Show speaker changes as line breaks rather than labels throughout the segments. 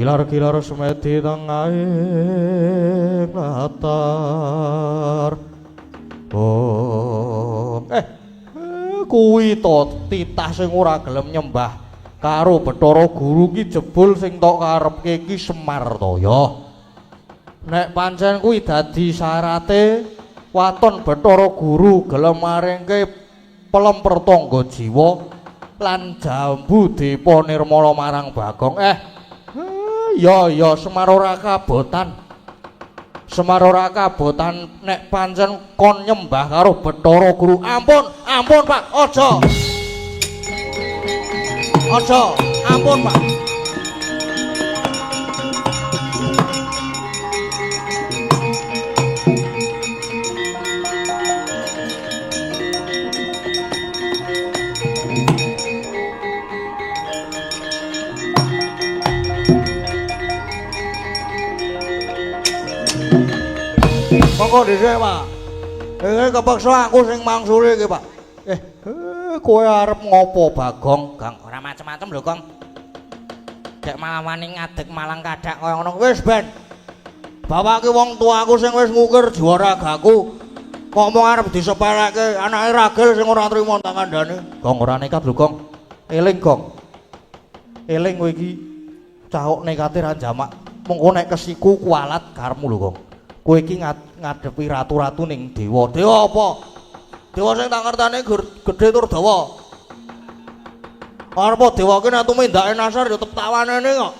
Kilar-kilar semedi tengahing latar. Oh, kuwi to titah sing ora gelem nyembah karo Bathara Guru ki jebul sing tok karepke ki Semar to ya. Nek pancen kuwi dadi syarate waton Bathara Guru gelem maringke pelemper tangga jiwa lan jambu Depa Nirmala marang Bagong. Ya Semar ora kabotan. Semar ora kabotan nek pancen kon nyembah karo Bathara Guru. Ampun Pak, aja. Aja, ampun Pak. Monggo dhisik, Pak. Kepeksa aku sing mangsuli iki, Pak. Kowe arep ngopo, Bagong?
Gong, ora macem-macem lho, Gong. Dek malah wani ngadeg malang kadak
kaya ngono. Wis ben. Bapake wong tuaku sing wis ngukir juaragaku. Kok mung arep disepeleke anake ragil sing ora trima tak kandhane. Gong ora nekat lho, Gong. Eling, Gong. Eling kowe iki cahuk nekate ra jamak. Mengko nek kesiku kualat karepmu lho, Gong. Kowe iki ngadepi ratu-ratu ning dewa. Dewa apa? Dewa sing tak ngertane gedhe tur dawa. Arep dewa ki nek tumindake nasar ya tetep tawanane kok.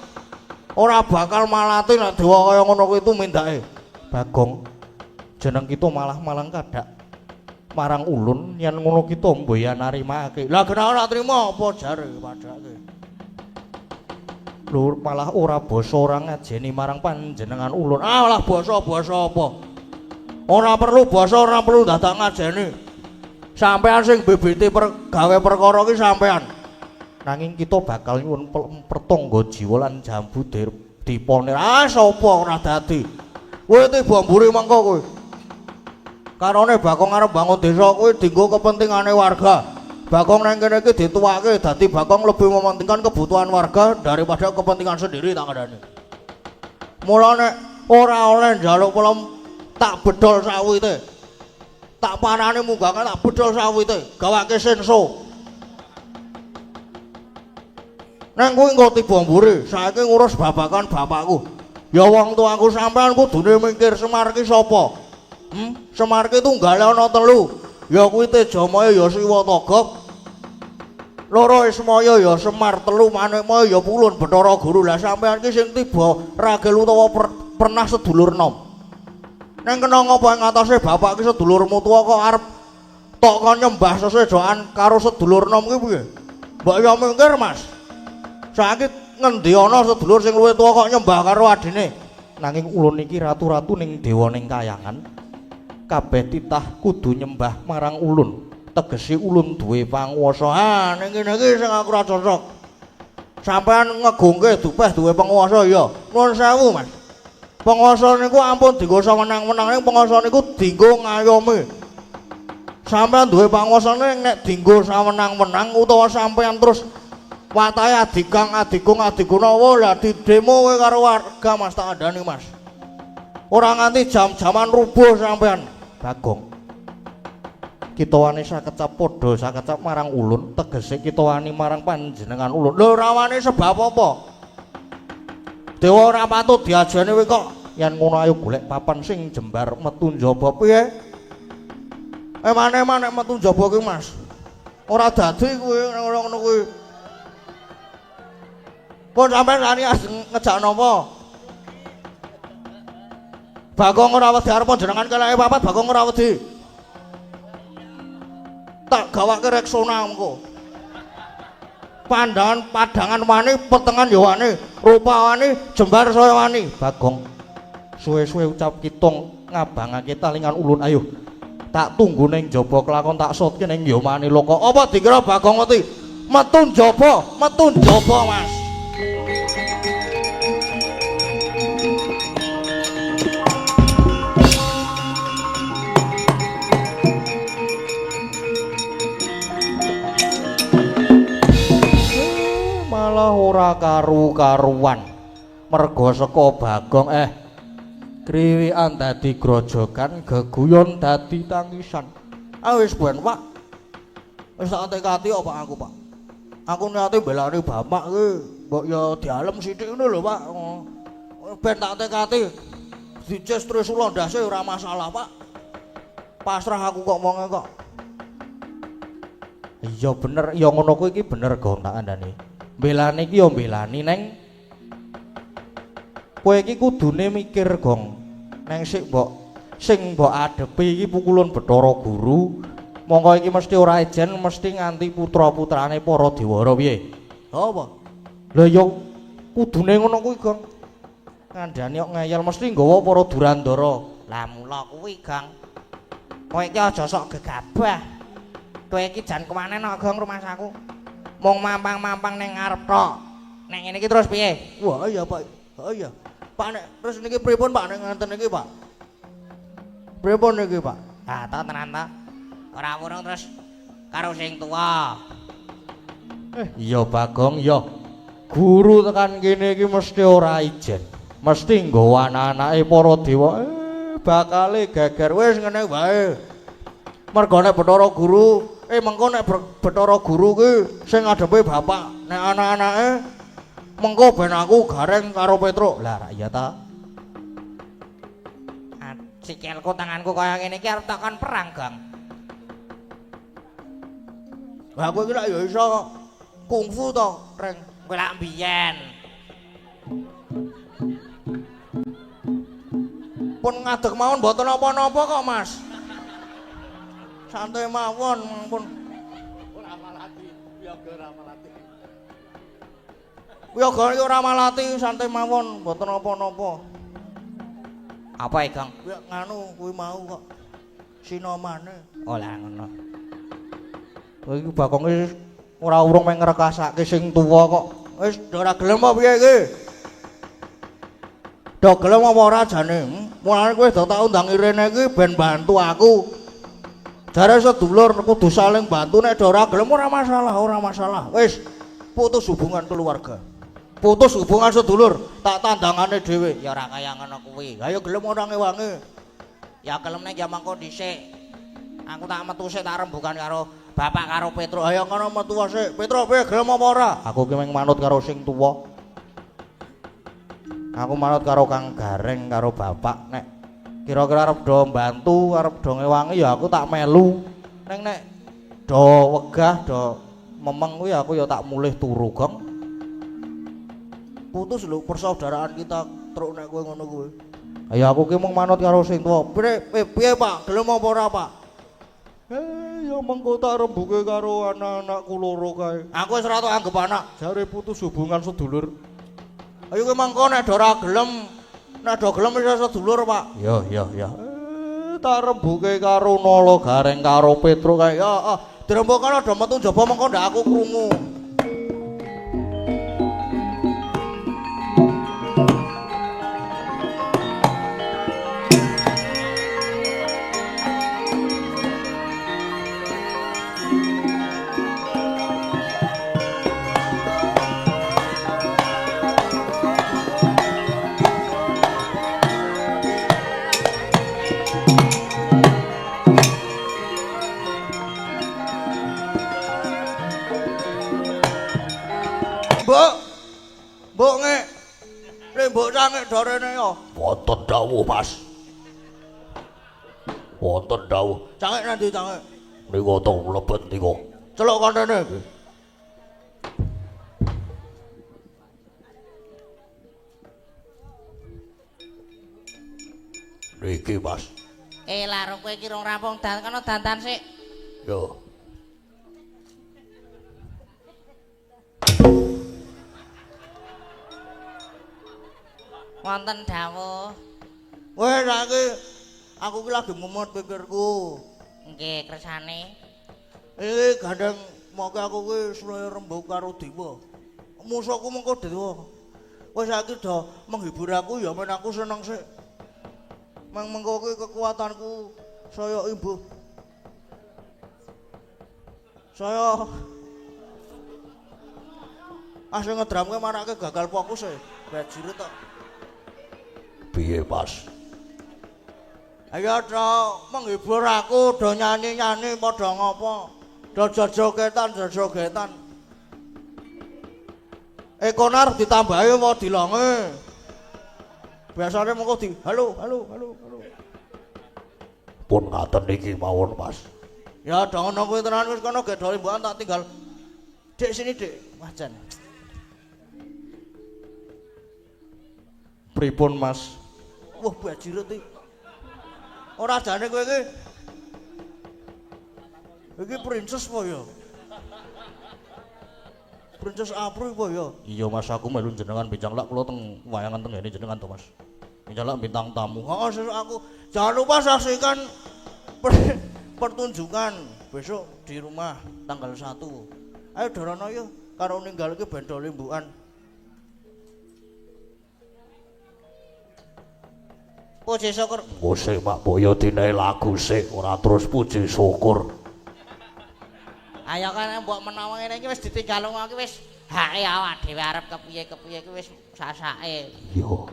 Ora bakal malati nek dewa kaya ngono kuwi tumindake. Bagong, jeneng kita malah malang kadak marang ulun yen ngono kita mboya narimake. Lah genah ora trima apa jare padake. Lur malah ora basa ora ngajeni marang panjenengan ulun. Lah basa apa? Ora perlu basa, ora perlu dadak ngajeni. Sampean sing bibite gawe perkara ki sampean. Nanging kita bakal nyuwun pertangga jiwa lan jambu dipone. Sapa ora dadi. Kowe tiba mburi mengko kowe. Karone Bagong arep bangun desa kuwi dienggo kepentingane warga. Bagong nang kene iki dituwake dadi Bagong lebih mementingkan kebutuhan warga daripada kepentingan sendiri tak kandhane. Mulane ora oleh njaluk pelem tak bedol sawite. Tak panane munggahke tak bedol sawite, gawake senso. Nang kuwi engko tiba mburi, saiki ngurus babakan bapakku. Ya wong tuaku sampean kudune mikir Semar ki sapa? Semar ki tunggale ana telu. Ya kuwi Tejamaya ya Siwatagap. Loro Ismaya ya Semar, telu Manikmaya ya Pulun Bathara Guru. Lah sampean ki sing tiba ragil utawa pernah sedulur nom. Neng kena ngopo ing atase bapak ki sedulurmu tuwa kok arep tok kon nyembah sesedokan karo sedulur nom ki piye? Mbok ya mikir, Mas. Saiki ngendi ana sedulur sing luwih tuwa kok nyembah karo adine? Nanging ulun iki ratu-ratu ning dewa ning kayangan. Kabeh titah kudu nyembah marang ulun. Tegese ulun duwe panguwasa. Ning kene iki sing aku ora cocok. Sampeyan ngegungke dupeh duwe panguwasa ya. Nuwun sewu, Mas. Penguasa niku ampun dienggo sawenang-wenang, ning penguasa niku dienggo ngayomi. Sampeyan duwe panguwasane nek dienggo sawenang-wenang utawa sampeyan terus watahe adikung lah didemo kowe karo warga, Mas, tak andani, Mas. Ora nganti jam-jaman rubuh sampeyan. Bagong. Kita wani sakecap padha sakecap marang ulun, tegese kita wani marang panjenengan ulun. Lho ora wani sebab apa? Dewa ora patut diajeni kowe kok. Yen ngono ayo golek papan sing jembar metu njaba piye? Emane-emane metu njaba ki, Mas. Ora dadi kuwi ngono kuwi. Pun sampean sani ngejak napa? Bagong ora wedi arep panjenengan keleke papat, Bagong ora wedi. Tak gawake reksona engko. Padangan wani, petengan ya wani, rupa wani, jembar saya wani. Bagong suwe-suwe ucap kitong ngabangake talingan ulun. Ayo tak tunggu ning jaba kelakon tak sotke ning Yomani Loka. Apa dikira Bagong ngerti? Metu jaba, Mas. Malah ora karu-karuan. merga saka Bagong kriwikan dadi grojogan, geguyon dadi tangisan. Wis ben, Pak. Wis tak tekati kok Pak aku, Pak. Aku niate belani bapak ki, mbok ya dialem sithik ngono lho, Pak. Ben tak tekati. Dices terus ulondase ora masalah, Pak. Pasrah aku kok wonge kok. Iya bener, ya ngono kuwi iki bener Gong tak kandhani. Belani iki ya belani neng. Kowe iki kudune mikir Gong. Neng sing mbok adepi iki pukulun Bathara Guru. Mongko iki mesti ora ejen, mesti nganti putra-putrane para Dewara piye? Apa? Lah ya kudune ngono kuwi Gong. Kandhani kok ngeyel mesti nggawa para Durandara.
Lah mula kuwi, Gang. Kowe iki aja sok gegabah. Kowe iki jan kemana nok Gong rumah saku. Mung mampang-mampang ning ngarep tok. Nek ngene iki terus piye?
Wah iya Pak. Oh iya. Pak nek terus niki pripun Pak nek ngenten iki Pak? Pripun niki Pak?
Ah ta tenan ta. Ora wurung terus karo sing tuwa.
Iya Bagong iya. Guru tekan kene iki mesti ora ijen. Mesti nggawa anak-anake para dewa. Bakale geger wis ngene wae. Mergo nek Bathara Guru, mengko nek Bathara Guru ki sing ngadepi bapak, nek anak-anake mengko ben aku gareng karo Petruk. Lah ra iya ta?
Sikilku tanganku kaya ngene iki arep takon perang, Gang.
Lah kowe iki lak ya iso kungfu to, Reng.
Kowe lak mbiyen.
Pun ngadeg mawon mboten napa-napa kok, Mas. Santai mawon, pun. Ora malati, wiyaga ora malati. Wiyaga iki ora malati, santai mawon, mboten napa-napa.
Apa iki, Gang?
Kuwi nganu kuwi mau kok. Sinomane.
Oh lah ngono.
Kowe iki Bakonge ora urung meng ngrekasake sing tuwa kok. Wis ora gelem apa piye iki? Do gelem apa ora jane? Mulane kowe do tak undangi rene iki ben bantu aku. Jare sedulur kudu saling bantu nek do ora gelem ora masalah, ora masalah. Wis putus hubungan keluarga. Putus hubungan sedulur, tak tandangane dhewe.
Ya ora kaya ngono kuwi.
Ayo gelem ora ngewangi.
Ya gelem nek ya mangko dhisik. Aku tak metu sik tak rembugan karo bapak karo Petruk.
Ayo ngono metu sik. Petruk piye gelem apa ora? Aku ki meng manut karo sing tuwa. Aku manut karo Kang Gareng karo bapak nek kira-kira arep do mbantu, arep do ngewangi ya aku tak melu. Nek do wegah, do memeng kuwi aku ya tak mulih turu, Gong. Putus lho persaudaraan kita truk nek kowe ngono kuwi. Ayo aku ki mung manut karo sing tuwa. Piye Pak? Gelem apa ora, Pak? Ya mengko tak rembuke karo anak-anakku loro kae. Aku wis ora tok anggap anak, jare putus hubungan sedulur. Ayo kowe mengko nek do ora gelem, nek do gelem wis sedulur, Pak. Ya. Tak rembuke karo Nala Gareng karo Petruk kae. Ya, dirembukane do metu njaba mengko ndak aku krungu. Mbok ngek. Mbok sangek dorene yo. Wonten dawuh, Mas. Wonten dawuh. Cangek nanti cangek. Niku to mlebet niku. Celuk kontene iki. Niki, Mas.
Laro kowe iki rong rampung kono dandan sik.
Yo.
Wonten dawuh.
Weh saiki aku ki lagi memot pikirku.
Nggih, kersane.
Iki gandeng moke aku ki suwe rembug karo dewa. Musuhku mengko dewa. Wes saiki do menghibur aku ya men aku seneng sik. Mengko ki kekuatanku saya imbuh. Saya asing ngedramke marake gagal fokus e. Bajirut tok.
Piye, Mas?
Ayo Cok, menghibur aku do nyanyi-nyanyi padha ngopo? Do jogetan. Konar ditambahi apa dilonge? Biasane mengko di halo.
Pun ngaten niki mawon, Mas.
Ya do ngono kuwi tenan wis kono gedhe mbukan tak tinggal. Dik sini, Dik. Wajan.
Pripun, Mas?
Wah, bajirut iki. Ora jane kowe iki. Iki princess apa ya? Princess Apri apa ya?
Iya, Mas, aku melu jenengan Bincanglak kula teng wayangan teng ngene jenengan to, Mas. Bincanglak bintang tamu.
Heeh, sesuk aku. Jangan lupa saksikan pertunjukan besok di rumah tanggal 1. Ayo dorono yo karo ninggalke bendol lembukan. Puji syukur.
Musik Pak Boyo dinae lagu sik ora terus puji syukur.
Ayo kan mbok menawa ngene iki wis ditinggal wong iki wis hake awak dhewe arep kepiye-kepiye iki wis sasake.
Yo.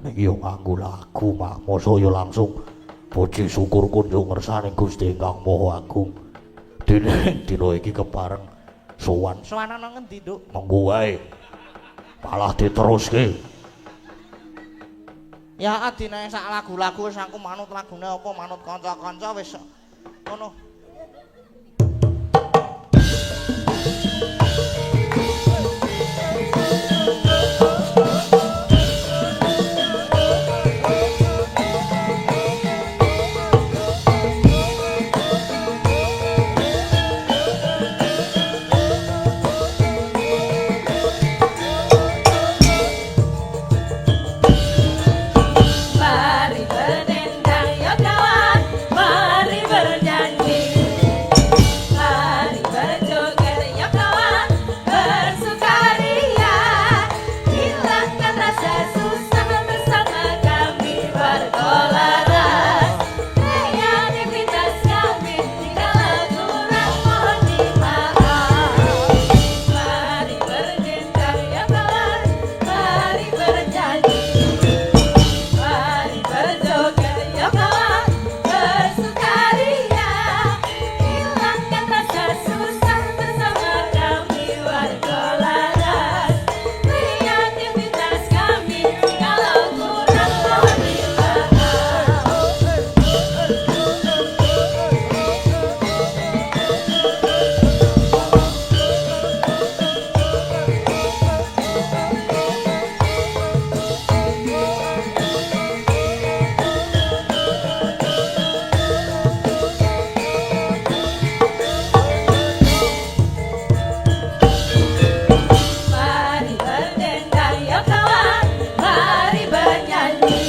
Nek yo nganggo lagu Mak, mosok yo langsung puji syukur kunjung ngersane Gusti Ingkang Maha Agung. Dene dina iki kepareng sowan.
Sowan ana ngendi, Nduk?
Monggo wae. Malah diteruske.
Ya adine sak lagu-lagu wis aku manut lagune apa manut kanca-kanca wis ngono.
Mari berdendang ya kawan, mari bernyanyi, mari berjoget ya kawan, bersukaria, hilangkan rasa susah bersama kami berkolaras, kreativitas kami jikalau kurang mohon dimaaf. Mari berdendang ya kawan, mari bernyanyi. Mari berjoget ya kawan, bersukaria, hilangkan rasa susah bersama kami berkolaras, kreativitas kami kalau kurang mohon dimaaf. Mari berdendang ya kawan, mari bernyanyi,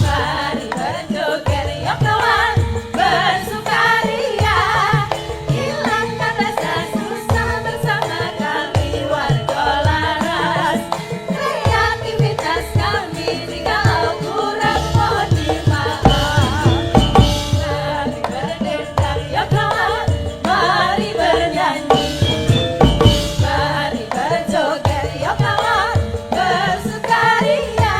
mari berjoget ya kawan, bersukaria, hilangkan rasa susah bersama kami berkolaras, kreativitas kami jikalau kurang mohon dimaaf. Mari berdendang ya kawan, mari bernyanyi. Mari berjoget ya kawan, bersukaria,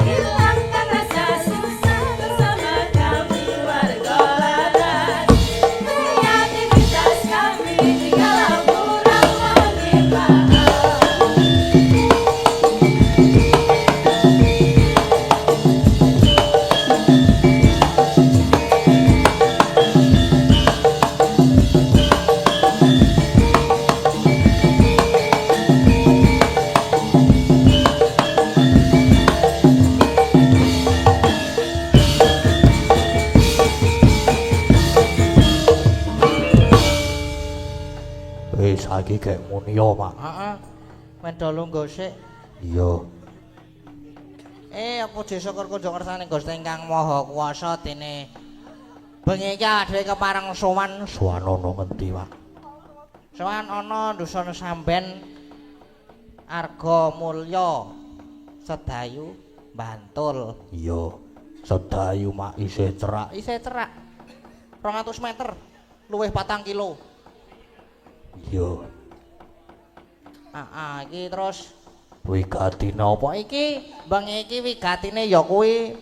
hilangkan rasa susah bersama kami berkolaras, kreativitas kami jikalau kurang mohon dimaaf.
Saiki gek muni yo, Mak.
Heeh. Medal lungguh sik.
Iya.
Puji syukur kunjung ngersane Gusti Ingkang Maha Kuwasa dene bengi iki awake dhewe kepareng sowan
Sowan ana ngendi, Mak?
sowan ana dusun Samben Arga Mulya Sedayu Bantul.
Iya. Sedayu Mak isih cerak.
Isih cerak 200 meter luwih 4 kilo.
Iya.
Iki terus
Wigatine apa
Iki bang iki wigatine ya kuwi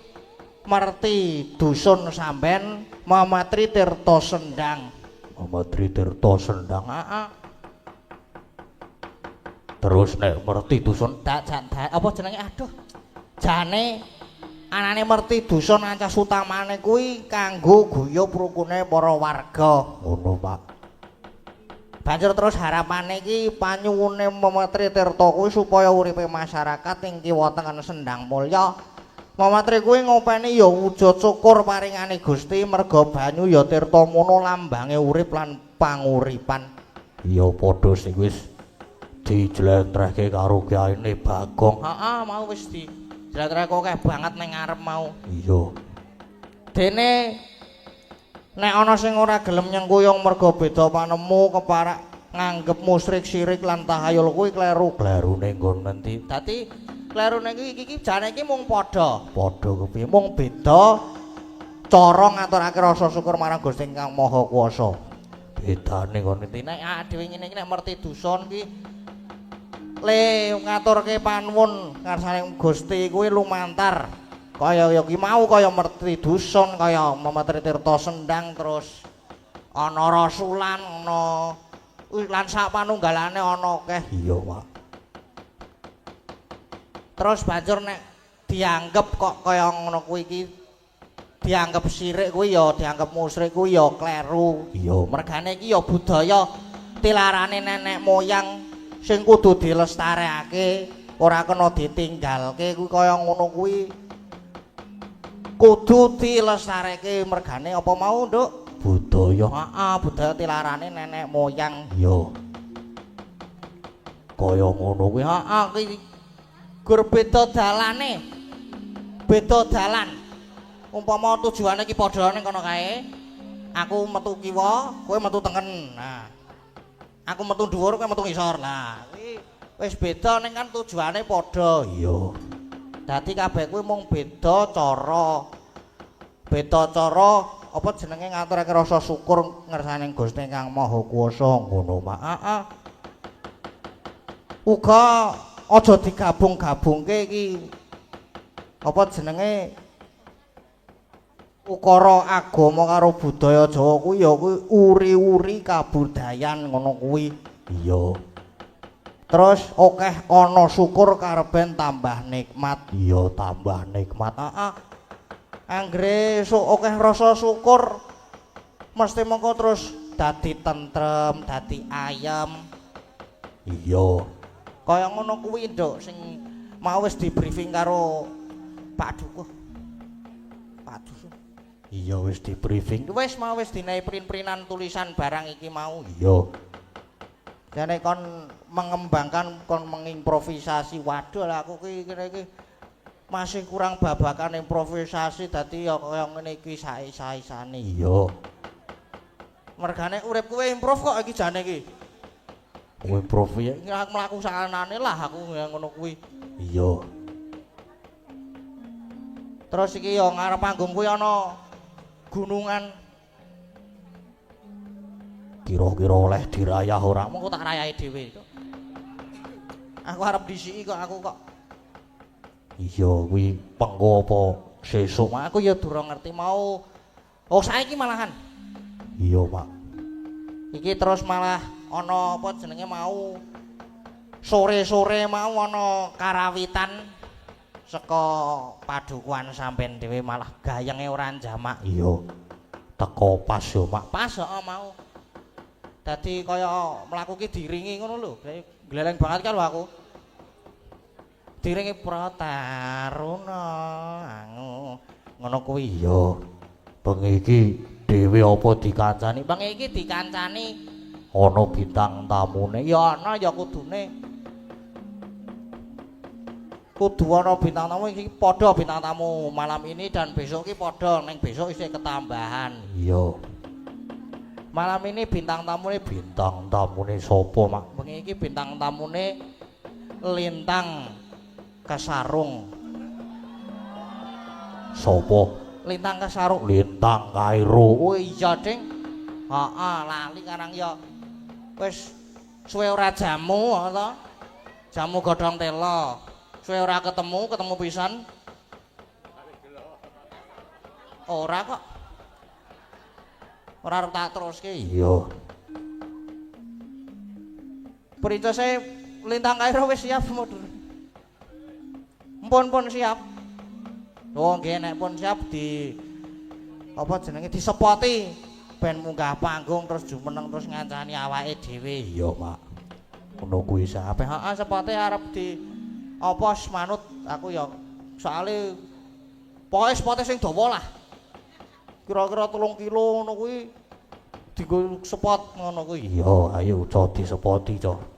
merti dusun sampean Mamatri Tirta Sendang.
Mamatri Tirta Sendang.
Heeh.
Terus nek merti dusun
Apa jenenge aduh. Jane anane merti dusun ancas utamane kuwi kanggo guyub rukune para warga.
ngono Pak.
Banjur terus harapane iki panyuwune Mamatri Tirta kuwi supaya uripe masyarakat ing kiwa tengen Sendang Mulya. Mamatri kuwi ngopeni ya wujud syukur paringane Gusti merga banyu ya tirta mono lambange urip lan panguripan.
Iya padha sing wis dijlentrehke karo Kyaine Bagong.
Heeh, mau wis dijlentrehke akeh banget ning ngarep mau.
Iya.
Dene nek ana sing ora gelem nyengkuyung merga beda panemu keparak nganggep musyrik syirik lan tahayul kuwi kleru.
Klerune nggon ngendi?
Dadi klerune iki jane iki mung padha.
Padha kepiye?
Mung beda cara ngaturake rasa syukur marang Gusti Kang Maha Kuwasa.
Bedane nggon ngendi?
Nek dhewe ngene iki nek merti dusun ki le ngaturke panuwun ngarsane Gusti kuwi lumantar. Kaya ya ki mau kaya merti dusun kaya Mamatri Tirta Sendang terus ana rasulan ana lan sak panunggalane ana akeh.
Iya, Pak.
Terus banjur nek dianggep kok kaya ngono kuwi iki dianggep syirik kuwi ya dianggep musyrik kuwi ya kleru.
Iya.
Mergane iki ya budaya tilarane nenek moyang sing kudu dilestarekake, ora kena ditinggalke kuwi kaya ngono kuwi. Kudu dilestarekake mergane apa mau, Nduk?
Budaya.
Heeh, budaya tilarane nenek moyang.
Iya. Kaya ngono kuwi.
Heeh, kuwi gur beda dalane. Beda dalan. Umpama tujuane iki padha ning kono kae. Aku metu kiwa, kowe metu tengen. Nah. Aku metu dhuwur, kowe metu ngisor. Lah, kuwi wis beda ning kan tujuane padha.
Iya.
Dadi kabeh kuwi mung beda cara. Beda cara apa jenenge ngaturake rasa syukur ngersane Gusti Kang Maha Kuwasa ngono, Mak. Heeh. Uga aja digabung-gabungke iki apa jenenge ukara agama karo budaya Jawa kuwi ya kuwi uri-uri kabudayan ngono kuwi.
Iya.
Terus akeh ana syukur kareben tambah nikmat.
Iya, tambah nikmat.
Heeh. Anggere akeh rasa syukur mesti mengko terus dadi tentrem, dadi ayem.
Iya.
Kaya ngono kuwi, Nduk, sing mau wis di briefing karo Pak Dukuh. Pak Dukuh.
Iya wis di briefing.
Wis mau wis dinae print-printan tulisan barang iki mau.
Iya.
Jane kon mengembangkan kon mengimprovisasi. Waduh lah aku kene iki masih kurang babakan improvisasi dadi ya kaya ngene iki sae-saesane.
Iya.
Mergane urip kowe improv kok iki jane iki.
Improv ya.
Aku mlaku sakanane lah aku ngono kuwi.
Iya.
Terus iki ya ngarep panggung kuwi ana gunungan.
Kira-kira oleh dirayah ora?
Mengko tak rayahi dhewe. Aku arep disiki kok aku kok.
Iya kuwi pengko apa sesuk?
Aku ya durung ngerti mau. Oh saiki malahan.
Iya, Pak.
Iki terus malah ana apa jenenge mau sore-sore mau ana karawitan saka padukuhan sampean dhewe malah gayenge ora jamak.
Iya. Teko pas yo, Mak.
Pas heeh mau. Dadi kaya mlaku ki diringi ngono lho. Gleleng banget kan lho aku. Diringi Prataruna angu. Ngono kuwi.
Iya. Bengi iki dhewe apa dikancani?
Bang iki dikancani
Ana bintang tamune.
ya ana ya kudune. Kudu ana bintang tamu iki padha bintang tamu malam ini dan besok iki padha ning besok isih ketambahan.
Iya.
Malam ini bintang tamune
Bintang tamune sapa, Mak?
bengi iki bintang tamune Lintang Kesarung.
Sapa?
Lintang Kesarung.
Lintang Kairo.
Oh iya, Ding. Heeh, lali karang ya wis suwe ora jamu to. Jamu godhong tela. Suwe ora ketemu pisan. Ora kok. Ora arep tak teruske.
Iya.
Princese Lintang Kairo wis siap mundur. Pun siap. Oh nggih nek pun siap di apa jenenge disepoti ben munggah panggung terus jumeneng terus ngancani awake dhewe.
Iya, Mak. Ngono kuwi sak.
Heeh, sepote arep di apa manut aku ya soalé pokoke sepote sing dawa lah. Kira-kira 3 kilo ngono kuwi dienggo sepot ngono kuwi.
Iya, ayo co disepoti, co.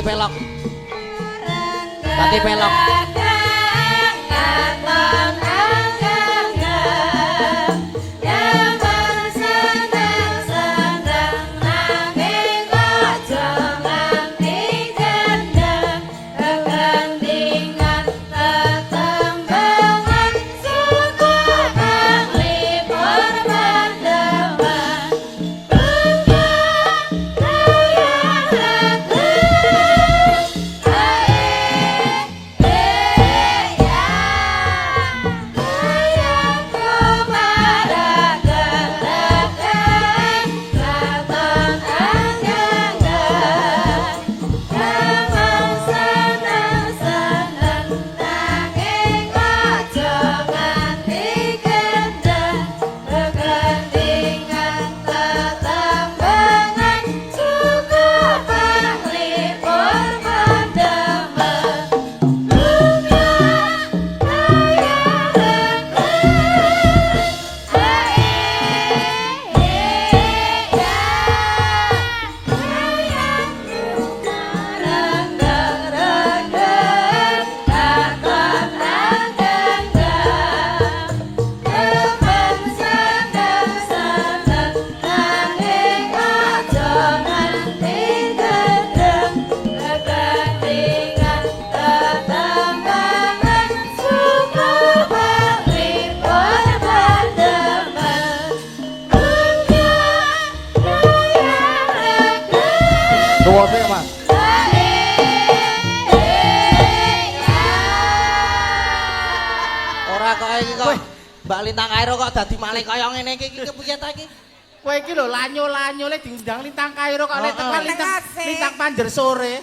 pelok. Dadi pelok.
Hey
Tuwa sik, Mas. Ora kok iki kok Mbak Lintang Kairo kok dadi maling kaya ngene iki piye ta iki?
Kowe iki lho lanyo-lanyole diundang Lintang Kairo kok nek tekan Lintang
Asik.
Lintang Panjer sore.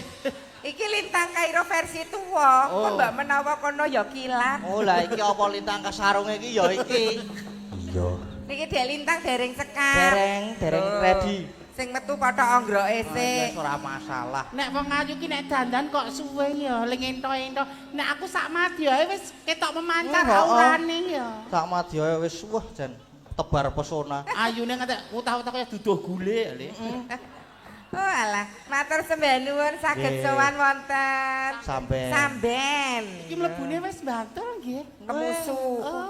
Iki Lintang Kairo versi tuwa. Kok mbak menawa kono ya kilat.
Oh lah iki apa Lintang Kasarunge iki ya iki.
Iya.
Niki Dek Lintang dereng sekap.
Dereng ready.
Sing metu pada onggroke sik.
Wis ora masalah.
Nek wong ayu ki nek dandan kok suwe ya ling ento-ento. Nek aku sak madyae wis ketok memancar aurane ya.
Sak madya wis wah jan tebar pesona.
Ayune ngantek utah-utah kaya duduh gule Le.
Oh alah, matur sembah nuwun saged
Nggih.
sowan wonten
Samben.
Samben.
Iki mlebune wis bantul nggih.
Kemusu.
Oh.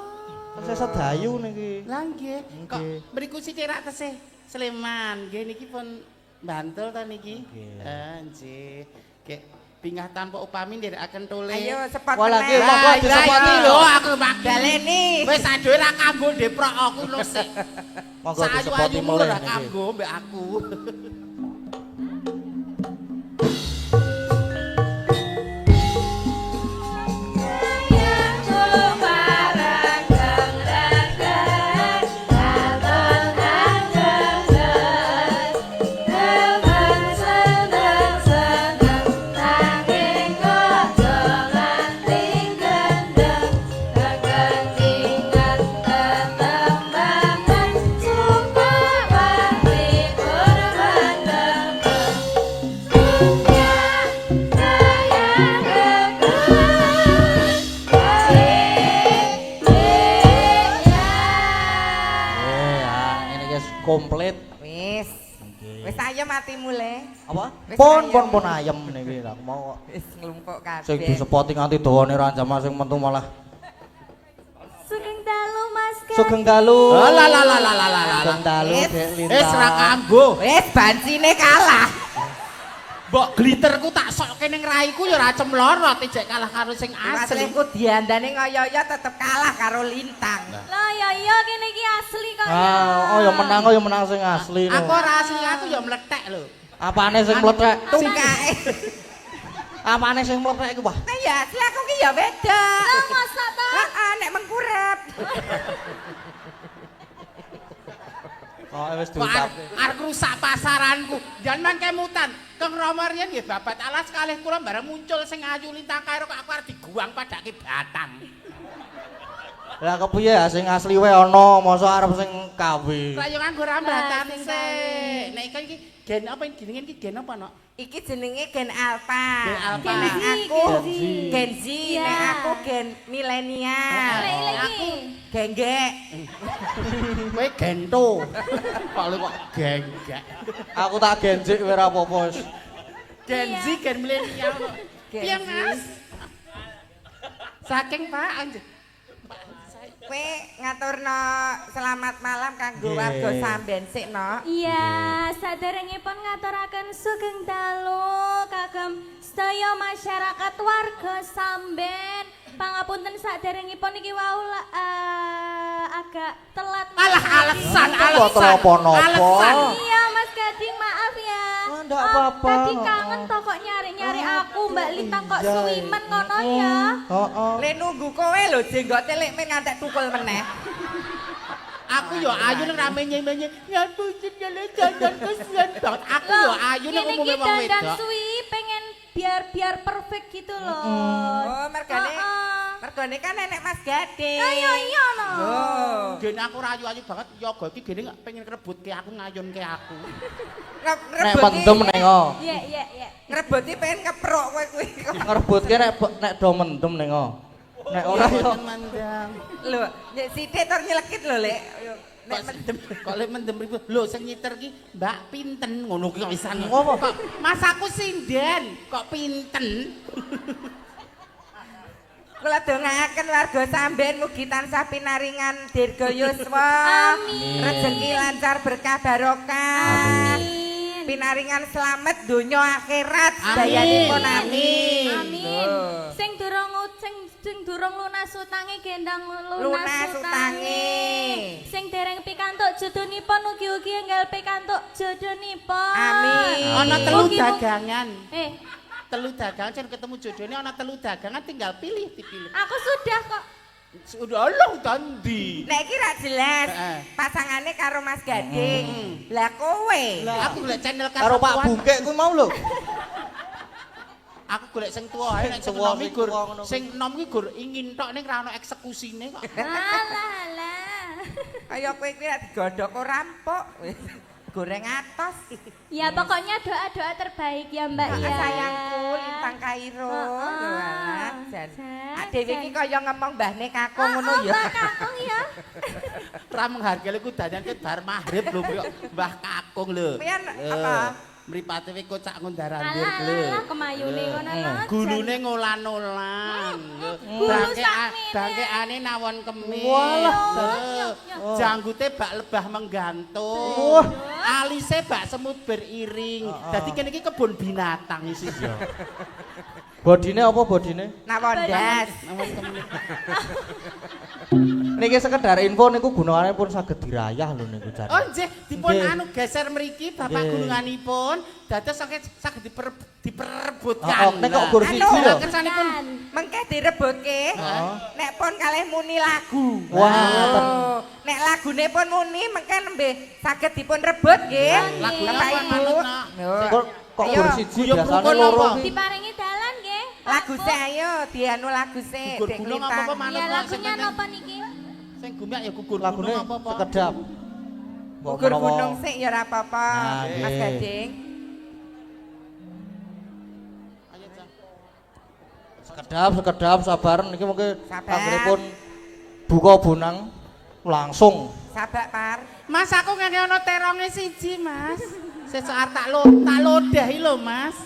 Saya sedayu niki.
Lah nggih. Kok
Nggih.
mriku sitirak tesih Sleman. Nggih niki pun Bantul ta niki.
Nggih.
Nggih. Nggih. Bingah tanpa upami nderekaken tole.
Ayo sepot
Wah, lagi,
meneh.
monggo disepoti
lho aku mak.
Baleni.
Wis aduh ra kanggo deprok aku lho sik.
Monggo
Sayu
disepoti
ayumu
mulih
ora
niki.
kanggo mbek aku.
Sayangku marang gendrakan Katon angger Temen seneng-seneng Nanging kok jangan tinggendeng Kekencingan ketembangan Suka mati berbandeng
Ini guys komplit.
Wis. Wis ayo mati mulai.
Apa?
Wis
Pon ayem niki aku mau kok.
Wis nglumpuk
Sing
kabeh.
disepoti nganti dawane rancam sing metu malah
Sugeng dalu Mas Gading.
Sugeng dalu.
Lah lah lah lah lah lah.
Sugeng dalu
Wis.
Dek Lintang.
Wis ra kanggo.
Wis bancine kalah.
Mbok glitterku tak sokke ning raiku ya ora cemlorot ijek kalah karo sing asli.
Asliku diandane ngoyo-yo tetep kalah karo Lintang.
Lah ya iya kene iki asli kok ya.
Ah, oh ya menang sing asli.
Aku ora asli aku ya mlethek lho.
Apane sing mlethek?
Tungkae.
Apane sing mlethek iku, Wah?
Nah ya, asli aku ki ya beda.
Lah masa ta?
Heeh, nek mengkurep.
Oh, wis
Kok arep rusak pasaranku. Jangan kemutan. Kang Rama riyen nggih babat alas kalih kula bareng muncul sing ayu Lintang Kairo kok aku arep diguang padake Batam.
Lah kepiye ya sing asli wae ana, mosok arep sing KW.
Lah yo nganggo rambatan
Lah, sing
sik. Nek iki gen apa jenenge iki gen apa no?
Iki jenenge Gen Alpha.
Gen Alpha.
Nek
Gen Z,
aku
Gen Z.
Gen Z,
Iya.
nek aku Gen milenial.
Lek
Aku
iki.
Genggek.
kowe gento. Kok lu kok genggak.
Aku tak genjik kowe ora apa-apa wis.
Gen Z gen milenial.
Gen
Piye
Z.
Mas? Saking Pak anjir.
Kowe ngaturno selamat malam kanggo
Nggih.
warga Samben sik no.
Iya, saderengipun ngaturaken sugeng dalu kagem sedaya masyarakat warga Samben. Pangapunten saderengipun iki wau agak telat.
Alah alasan,
Kok
alasan.
telepon-opo?
Alasan.
Iya, Mas Gading, maaf ya.
Oh, ndak apa-apa.
Tadi kangen toh kok nyari-nyari aku, Mbak Lintang kok
iya,
suwimen ngono ya.
Heeh.
Le nunggu kowe lho jenggote lek men ngantek tukul meneh.
Aku yo ayu ning ramenye-menye. Ngapunten jalan jalan kesian banget. Aku yo ayu ning
Ini
umume
iki
wong
dandan
wedok.
suwi pengen biar perfect gitu loh.
Oh, mergane
Heeh.
mergane kan nenek Mas Gading.
Ayo iya no.
Oh.
Gene aku ora ayu-ayu banget. Yoga iki gene gak pengen ngrebutke aku ngayunke aku.
Nek
Ngrebut
mendem ning oh.
Iya iya iya.
Ngrebuti pengen keprok kowe kuwi.
Ngerebutke nek do mendem ning oh. Nek ora yo
Mboten mandang.
Lho, nyek sithik tur nyelekit lho, Lek. Nek mendem.
Kok lek mendem ribu. Lho sing nyiter ki Mbak pinten ngono ki kok pisan.
Ngopo?
Kok Mas aku sinden kok pinten.
Kula dongaaken warga Samben mugi tansah pinaringan dirga yuswa.
Amin.
Rezeki lancar berkah barokah.
Amin.
Pinaringan selamat donya akhirat
Amin.
dayanipun amin.
Amin. Sing durung sing durung lunas utange gendang
Lunas
lunas
utange.
utange. Sing dereng pikantuk jodhonipun ugi-ugi enggal pikantuk jodhonipun.
Amin.
Ana telu
Mugi-mugi-
dagangan.
Telu
Dagangan jan ketemu jodone ana telu dagangan tinggal dipilih.
aku sudah kok.
Sudah Allah tandi.
Nek iki ra jelas.
Heeh.
Pasangane karo Mas Gading. Lah kowe.
Aku golek channel
Karo Pak Bungkek kuwi mau lho.
Aku golek sing tuwa ae nek sing
Tuwa,
nom
sing
iki gur
tuwa ngono.
sing nom iki gur ingin tok ning ra ono eksekusine kok.
Alah.
Kaya kowe kuwi ra digodhog ora rampok. Goreng atos.
Ya pokoknya doa-doa terbaik ya Mbak ya.
Sayangku Lintang Kairo. Wah, jan.
Jan,
Dewi iki kaya ngomong mbahne kakung ngono ya.
Mbak Kakung ya.
Ra menghargai ku dandanke bar maghrib lho kok Mbah Kakung lho.
Pian apa?
Mripate kowe kocak ngundaran
Alah
lho.
alah kemayune ngono lho.
Gulune ngolan-olan.
Gulu sakmene.
Bangkeane nawon kemis.
Walah.
Janggute bak lebah menggantung.
Wah.
Alise bak semut beriring. Dadi kene iki kebun binatang isi ya.
Bodine apa bodine?
Nawondas.
Nawon kemis.
Niki sekedar info niku gunungane pun saged dirayah lho niku jare.
Oh nggih, dipun
Nggih.
anu geser mriki Bapak
Nggih.
gununganipun dados saged diperebutkan.
Nek kok gur siji
Anu,
lho.
Kersanipun
Mengke direbutke. Nek pun kalih muni lagu.
Wah, ngoten.
Oh, nek lagune pun muni mengke nembe saged dipun rebut nggih.
Lagune
Bapak
apa,
Ibu.
manut, Nak?
Kok
Ayo,
gur siji
guyub
biasane
rukun
loro.
apa?
ki.
Diparingi dalan nggih.
Lagu sik ayo dianu lagu sik
Gugur
Dek
gunung
Lintang.
apa-apa manut,
Ya
Nak, sing
lagunya
penting.
napa niki?
Sing gumiak ya gugur
Lagune
gunung apa-apa.
sekedap.
Gugur gunung sik ya ora apa-apa.
Nah,
Mas
nggih.
Gading.
Ayo, Cak.
Sekedap sabar niki mungkin
Sabar.
anggenipun buka bonang langsung.
Sabak Par.
Mas aku ngene ana teronge siji, Mas. Sesuk arep tak lodahi lho, Mas.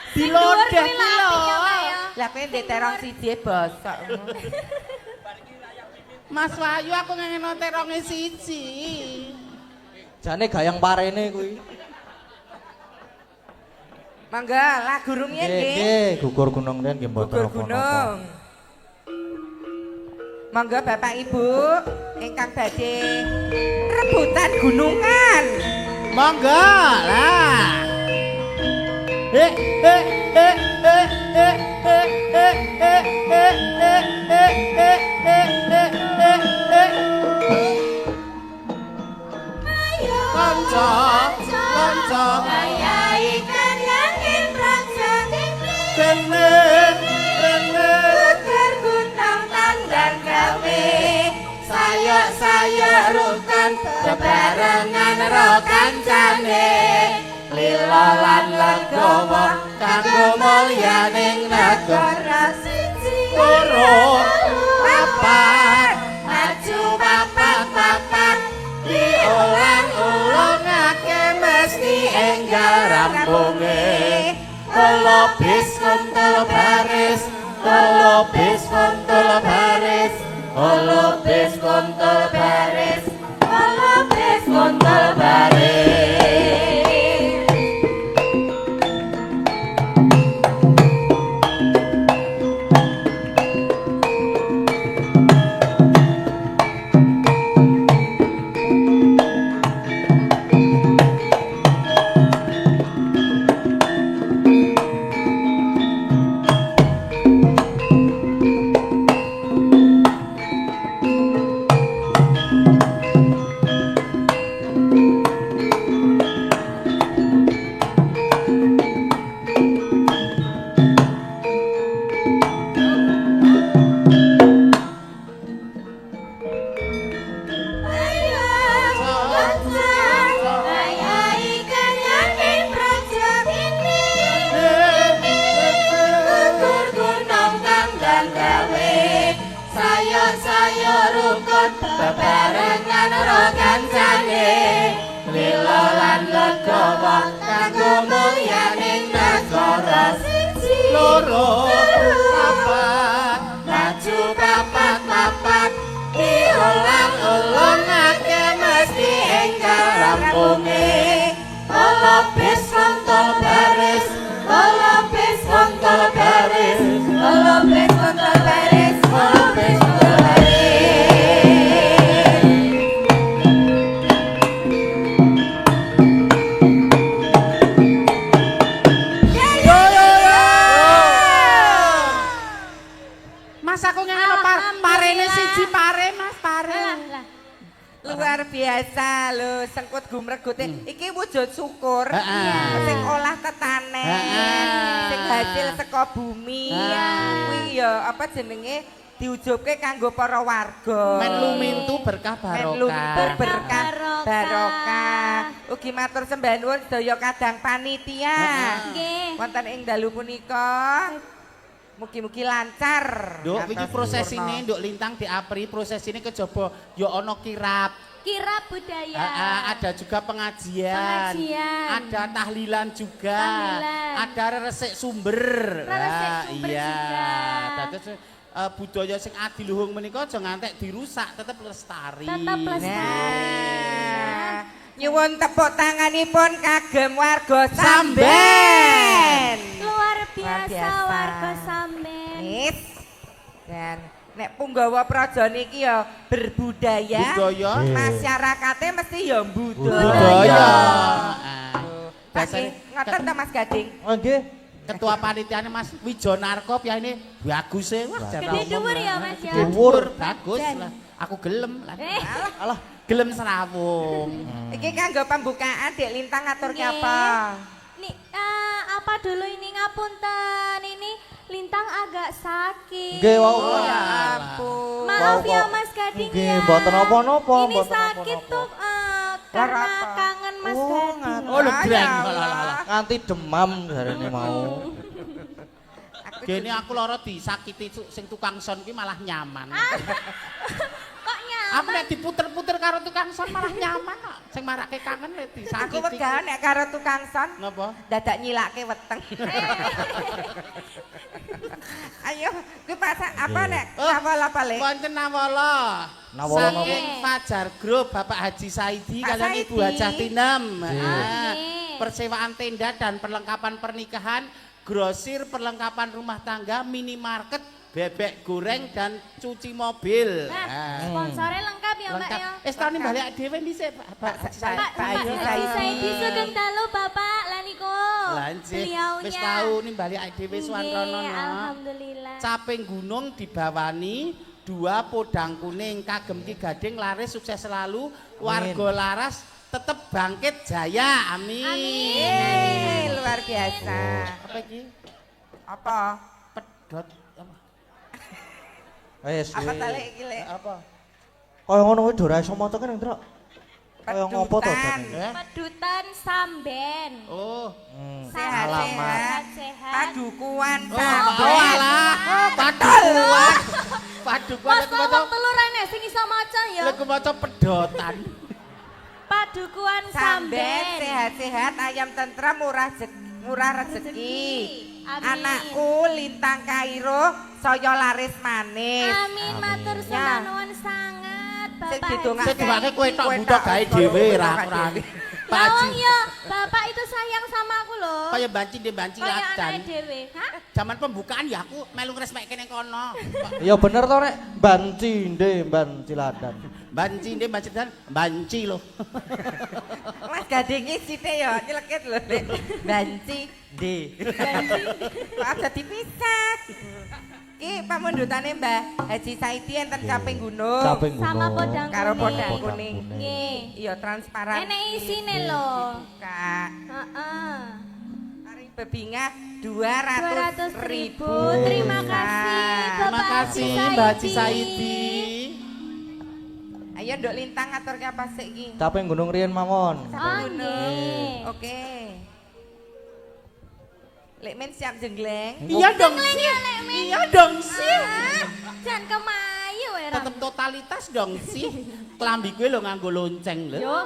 Dilodah
kuwi
ki
lho
lho.
apinya, Pak, ya.
Lah kowe ndek terong siji bosok.
Mas Wahyu aku ngene ana teronge siji.
Jane gayang parene kuwi.
Mangga lagu rumiyin nggih.
Nggih, gugur gunung den nggih mboten
Gugur
napa-napa.
gunung. Mangga Bapak Ibu ingkang badhe rebutan gunungan.
Monggo lah. Kanca, kanca,
Ayahi kanyangen prajakene.
kene, kene.
Gugur gunung tandang gawe.
Sayok-sayok rukun bebarengan ro kancane. Lila lan legowo kanggo mulyaning negara. Loro papat maju papat diulang-ulangake mesti enggal rampunge. Tolo bis kuntul baris, tolo bis kuntul baris, tolo bis kuntul baris, tolo bis kuntul baris.
Ayahi kanyangen prajakene.
Gugur gunung tandang gawe, sayok-sayok rukun bebarengan ro kancane. Lila lan legowo kanggo mulyaning negara. Loro papat maju papat diulang-ulangake mesti enggal rampunge. Tolo bis kuntul baris, tolo bis kuntul baris, tolo bis kuntul
Luar biasa lho, sengkut gumregute. Iki wujud syukur. Sing olah tetanen, sing hasil saka bumi. Kuwi ya apa jenenge diujubke kanggo para warga.
Men lumintu berkah barokah.
Berkah barokah. Ugi matur sembah nuwun sedaya kadang panitia.
Nggih.
Wonten ing dalu punika mugi-mugi lancar.
Nduk iki
Ngantos
proses
sempurna.
ini nduk lintang diapri proses ini kejaba ya ana kirap.
Kirap budaya.
Ada juga pengajian. Ada tahlilan juga.
Tahlilan.
Ada resik sumber.
Resik sumber
iya.
juga.
Dados budaya sing adiluhung menika aja ngantek dirusak, tetep lestari.
Tetap lestari.
Nah, nyuwun tepuk tanganipun kagem warga Samben.
Luar biasa
biasa.
warga Samben.
Nis. Dan nek Punggawa Praja niki ya berbudaya.
Budaya.
Masyarakatnya mesti ya budaya.
Budaya.
Dasare ngoten ta Mas Gading.
Oh nggih.
Ketua panitiane Mas Wijonarko ya ini bagus e. Wah, jan
Gede
omong
dhuwur
lah.
ya Mas ya.
Dhuwur, bagus
Dan.
lah. Aku gelem lah.
Alah.
Gelem serawung.
Iki kanggo pembukaan Dik Lintang ngaturke
Nggih.
apa?
Nih, apa dulu ini ngapunten ini Lintang agak sakit.
Nggih wau.
Oh ya ampun.
Maaf
Wau,
ya
wau.
Mas Gading
Nggih,
ya.
mboten napa-napa,
Ini
mboten
sakit
napa-napa.
tuh karena
Lara apa?
kangen Mas
Oh,
Gading.
ngantuk.
Oh, lho greng.
Nganti demam jarene mau.
Gene aku lara disakiti sing tukang son ki malah nyaman.
Kok nyaman?
Aku nek diputer-puter karo tukang son malah nyaman kok. Sing marake kangen nek
Aku
disakiti.
wegah nek karo tukang son
Napa?
dadak nyilake weteng. Ayo, kuwi pasak apa nek awal apa le?
Wonten nawala.
Nawala napa?
Saking Fajar Group Bapak Haji Saidi
Pak
kalian Ibu
Saidi.
Hajah Tinem.
Nggih.
Persewaan tenda dan perlengkapan pernikahan, grosir perlengkapan rumah tangga, minimarket, bebek goreng dan cuci mobil.
Nah, sponsornya lengkap ya Mbak
Lengkap.
ya.
Tani balik dhewe dhisik Pak Haji Saidi.
Pak
Haji
Haji
Saidi.
Saidi sugeng dalu Bapak Laniko.
Lanjut.
Beliaunya.
Wis tau nimbali dhewe suwantono.
Nggih, alhamdulillah.
Caping gunung dibawani 2 podang kuning kagem Ki Gading laris sukses selalu warga laras tetep bangkit jaya amin.
Luar biasa.
Apa iki?
Apa?
Pedot apa?
Wis.
Apa tali iki le?
Apa?
Kaya ngono kuwi ora iso maca kan, Ndra. Kaya ngopo to
Pedutan.
jane?
Pedutan Samben.
Oh.
Sehat-sehat.
Sehat.
Padukuan
Oh,
Samben.
alah. Padukuan. Padukuan
Mas
aku maca.
ngomong telurane sing iso maca ya.
Aku maca pedotan.
Padukuan
Samben
Samben.
sehat-sehat, ayam tentram, murah rezeki.
Amin.
Anakku Lintang Kairo saya laris manis.
Amin matur sembah nuwun sangat
Sing
Bapak.
didongake
Sing dongake kowe tok buta gawe dhewe ra kurang. Pak
Lawang
Haji.
ya, Bapak itu sayang sama aku loh.
Kaya banci ndek banci
Kayak
ladan.
anake dhewe. Hah?
Zaman pembukaan ya aku melu ngresmekke ning kono.
Ya bener to nek banci ndek ban ciladan.
Banci ndek banci dan banci lho.
Mas Gading iki sithik ya nyelekit lho Dik. Banci D. Kok aja dipisah. Ki pamundhutane Mbah Haji Saidi enten Caping Gunung.
Caping
Sama
gunung.
podang
Karo
kuning.
podang kuning.
Nggih.
Iya transparan.
Enek isine lho.
Kak.
Heeh.
Taring bebingah
200.000.
200.000.
Terima kasih
Terima
Bapak
kasih
Haji
Mbak Haji Saidi.
Ayo Nduk Lintang ngaturke apa sik iki?
Caping gunung riyen mawon.
Oh nggih.
Oke. Lek men siap jenggleng.
Iya dong sih. Iya dong sih.
Jan kemayu ya.
Tetep totalitas dong sih. Klambi gue lo nganggo lonceng lho.
Yo.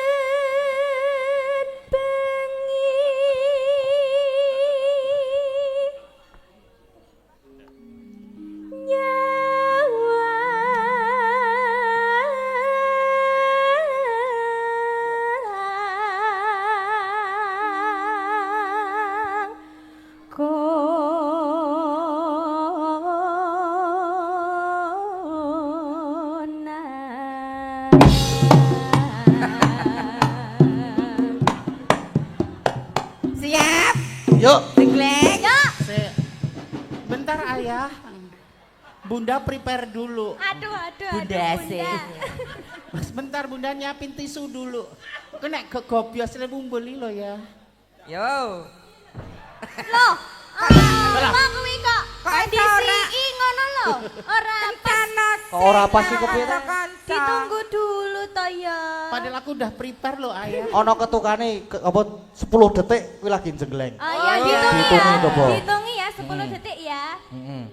Saben bengi nyawang
ayah. Bunda prepare dulu.
Aduh.
Bunda sih.
Mas bentar Bunda nyiapin tisu dulu. Kena kegobios le mumbeli lo ya.
Yo.
Loh, apa kuwi kok kondisi ngono lho. Ora pas.
Kok ora pas sih kepiye ta?
Ditunggu dulu to ya.
Padahal aku udah prepare lo ayah.
Ana ketukane apa 10 detik kuwi lagi jenggleng.
Oh iya, dihitungi
Dihitungi
ya.
coba.
Dihitungi ya 10 detik ya.
Heeh.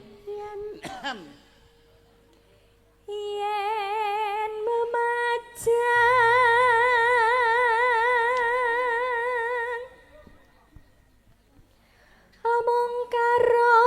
Yen memajang among karo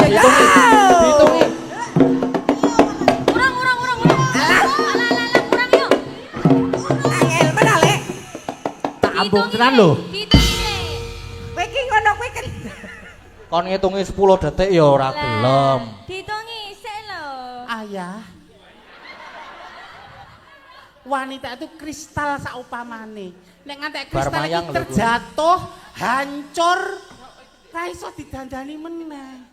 Dihitungi.
Kurang yuk.
Angel mana lek?
Tak ambung tenan lho.
Dihitungi.
Kowe iki ngono kowe kan.
Kon ngitungi 10 detik ya ora gelem.
Dihitungi sik lho.
Ayah. Wanita itu kristal saupamane. Nek ngantek
Bar
kristal
mayang
iki
lho, Bu.
terjatuh, hancur, ra iso didandani meneh.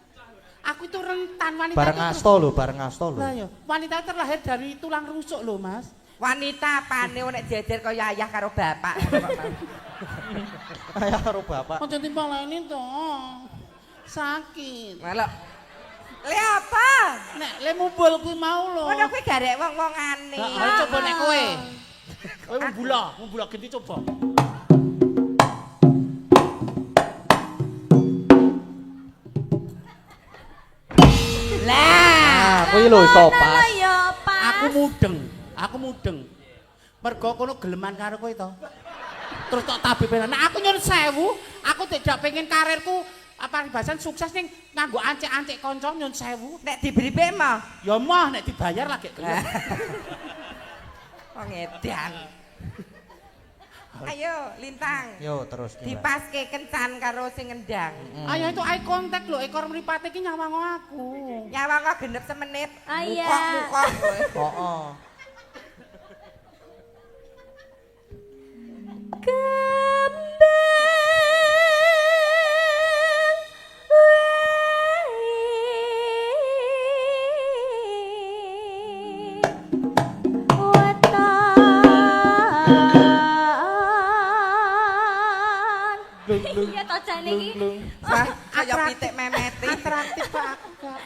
Aku itu rentan wanita
Bareng
itu.
asto lho, bareng asto lho.
Lah ya, wanita itu terlahir dari tulang rusuk loh, Mas.
Wanita apane nek jejer kaya ayah karo bapak.
Ayah karo bapak.
Ojo timpaleni to. Sakit.
Malah. Le apa?
Nek le mumbul kuwi mau lho.
Ngono kowe garek wong-wongane.
Ayo coba nek kowe. Kowe mumbula ganti coba.
Nah, kuwi lho iso pas.
Ya pas.
Aku mudeng. Mergo kono geleman karo kowe to. Terus tok tabib. Nah aku nyuwun sewu, aku tidak pengen karirku paribasan sukses ning nganggo ancek-ancek kanca nyuwun sewu.
Nek diberi pema.
Ya mah nek dibayar lagi gelem.
Wong edan. Ayo, Lintang.
Yo terus.
Dipaske kencan karo sing ngendang.
Ayo itu eye contact lho, ekor mripate iki nyawang aku.
Nyawang kok genep semenit.
Iya.
Mukok-mukok kowe.
Heeh.
Iya toh jane iki.
Wah, kaya pitik memeti.
Atraktif Pak aku, Kak.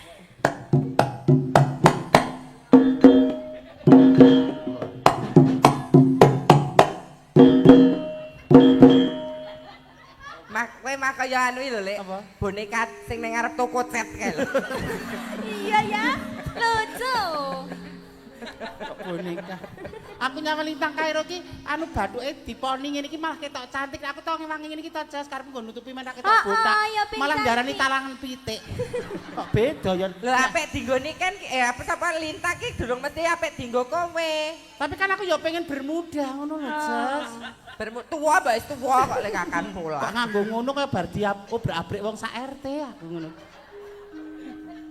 Kowe mah kaya anu lho, Lek.
Apa?
Boneka sing ning ngarep toko cet kae lho.
Iya ya. Lucu.
Kok boneka. Aku nyawang Lintang Kairo ki anu bathuke diponi ngene iki malah ketok cantik. Aku tau ngewangi ngene iki to jas karep nggo nutupi menak ketok botak.
ya ping
Malah
cantik.
darani talangan pitik. Kok beda ya.
Lho apik dinggone kan apa sapa Lintang ki durung mesti apik dinggo kowe.
Tapi kan aku ya pengen bermuda ngono lho, Jas.
Tua mbak wis tua kok lek akan
Kok
pula.
nganggo ngono kaya bar diabrik wong sak RT aku ngono.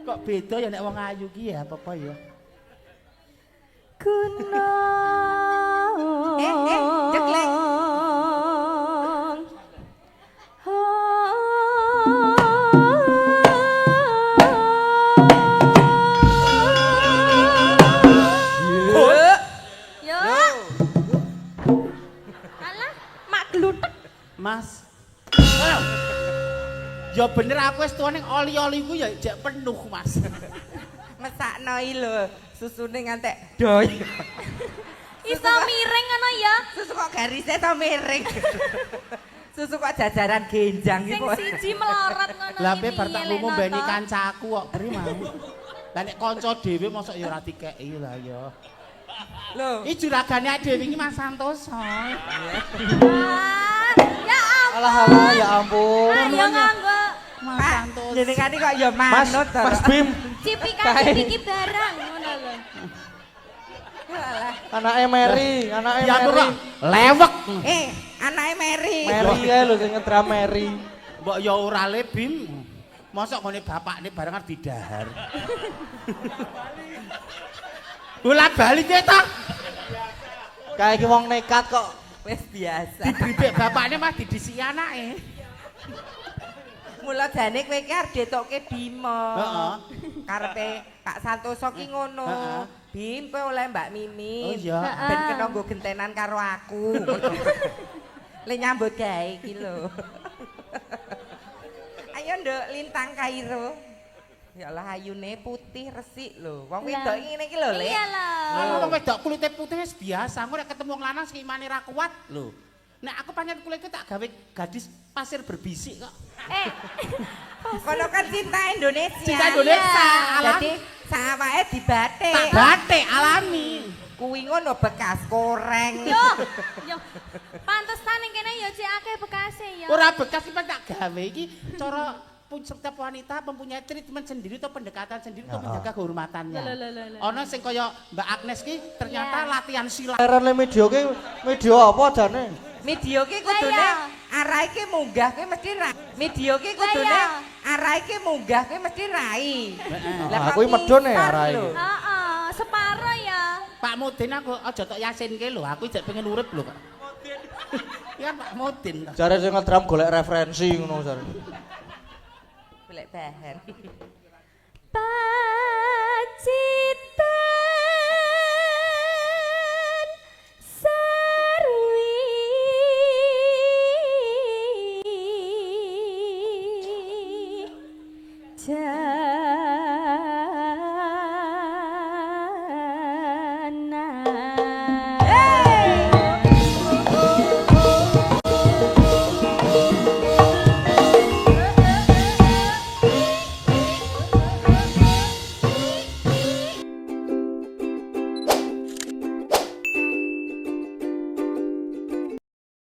Kok beda ya nek wong ayu ki ya apa ya.
Gunung.
Jeklek.
Yo. Alah, mak glutek.
Mas. Ya bener aku wis tuwa ning oli-oli ku ya jek penuh, Mas.
Mesakno i lho, susune ngantek doy.
Iso miring ngono ya.
Susu kok garise to miring. Susu kok jajaran genjang
Sing
iki.
siji melorot ngono
Lah pe bar tak
piye,
lumu
Lek
mbeni
Noto?
kancaku kok beri mau. Lah nek kanca dhewe mosok ya ora dikeki lah ya.
Lho,
Iki juragane dhewe iki Mas Santoso.
Ah, ya ampun.
Alah alah ya ampun.
Ayo nganggo
Mas
Pak,
Santoso.
jenengane kok ya
Mas,
manut to.
Mas Bim,
cipikan iki barang ngono lho.
anake Mary, anake
Ya
Mary.
ora lewek.
Anake Mary.
Mary ya lho sing ngedram Mary.
Mbok ya ora le Bim. Mosok ngene bapakne bareng arep didahar. Bola balik ya ta.
Kayak iki wong nekat kok.
Wis biasa.
Dibribek bapakne mah didisi anake.
Mula jane kowe iki arep detokke Bima.
Heeh.
Karepe Kak Santoso ki ngono.
Heeh.
Bim kowe oleh Mbak Mimi.
Oh iya.
Ben kena nggo gentenan karo aku. Le nyambut gawe iki lho. Ayo nduk Lintang Kairo. Ya Allah ayune putih resik lho. Wong wedok ngene iki lho, Le.
Iya lho.
Wong wedok kulite putih wis biasa. Engko nek ketemu wong lanang sing imane ra kuat lho. Nek aku pancen kulitku tak gawe gadis pasir berbisik kok.
Kono kan cinta Indonesia.
Cinta Indonesia, alami.
Jadi sawake dibatik.
Tak batik alami.
Kuwi ngono bekas koreng.
Yo. Pantesan ning kene yo cek akeh bekase ya.
Ora bekas iki tak gawe iki cara setiap wanita mempunyai treatment sendiri atau pendekatan sendiri untuk menjaga kehormatannya. Ono sing kaya Mbak Agnes ki ternyata latihan silat.
Lerane media ki media apa jane?
Media ki kudune arah iki munggah kowe mesti ra. Media ki kudune arah iki munggah kowe mesti rai.
Lah aku medhone arah iki.
Heeh, separo ya.
Pak Mudin aku aja tok yasinke lho, aku jek pengen urip lho kok. Ya Pak Mudin.
Jare sing ngedram golek referensi ngono jare.
Golek bahan.
Pacir